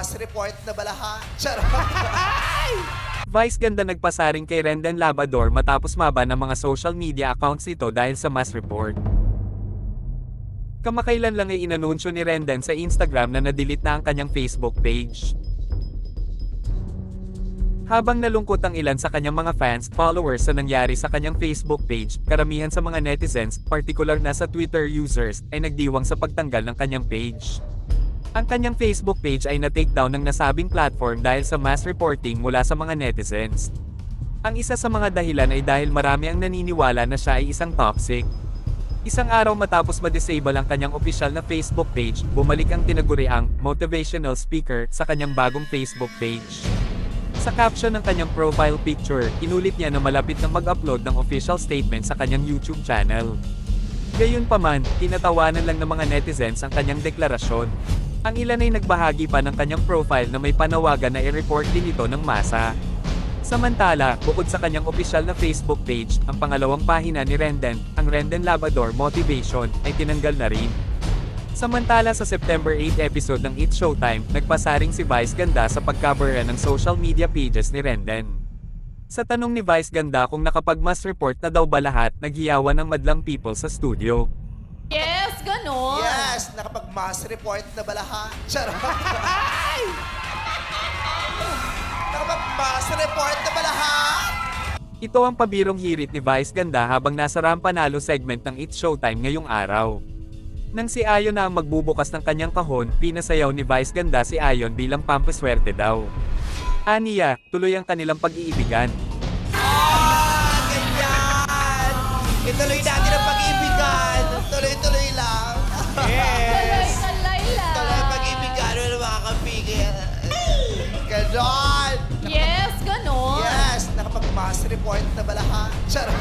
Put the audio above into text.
nakapag-mass report na ba lahat? Charot! Vice ganda nagpasaring kay Renden Labrador matapos maba ng mga social media accounts ito dahil sa mass report. Kamakailan lang ay inanunsyo ni Renden sa Instagram na na-delete na ang kanyang Facebook page. Habang nalungkot ang ilan sa kanyang mga fans, followers sa nangyari sa kanyang Facebook page, karamihan sa mga netizens, partikular na sa Twitter users, ay nagdiwang sa pagtanggal ng kanyang page. Ang kanyang Facebook page ay na-take down ng nasabing platform dahil sa mass reporting mula sa mga netizens. Ang isa sa mga dahilan ay dahil marami ang naniniwala na siya ay isang toxic. Isang araw matapos ma-disable ang kanyang opisyal na Facebook page, bumalik ang tinaguriang motivational speaker sa kanyang bagong Facebook page. Sa caption ng kanyang profile picture, inulit niya na malapit na mag-upload ng official statement sa kanyang YouTube channel. Gayunpaman, tinatawanan lang ng mga netizens ang kanyang deklarasyon. Ang ilan ay nagbahagi pa ng kanyang profile na may panawagan na i-report din ito ng masa. Samantala, bukod sa kanyang opisyal na Facebook page, ang pangalawang pahina ni Renden, ang Renden Labrador Motivation, ay tinanggal na rin. Samantala sa September 8 episode ng It's Showtime, nagpasaring si Vice Ganda sa pagkabara ng social media pages ni Renden. Sa tanong ni Vice Ganda kung nakapag-mass report na daw ba lahat, naghiyawan ng madlang people sa studio. Yes, ganon. Yes, nakapag-mass report na ba lahat? Charot! Nakapag-mass report na ba lahat? Ito ang pabirong hirit ni Vice Ganda habang nasa Rampanalo segment ng It's Showtime ngayong araw. Nang si Ayon na ang magbubukas ng kanyang kahon, pinasayaw ni Vice Ganda si Ayon bilang pampaswerte daw. Aniya, tuloy ang kanilang pag-iibigan. Ganyan! Ituloy natin ang pag-iibigan. Tuloy-tuloy lang. Talay lang. Tuloy ang pag-iibigan. Wala makakapigil. Ganon! Yes, ganon. Yes, nakapag-mass report na ba lahat? Charot!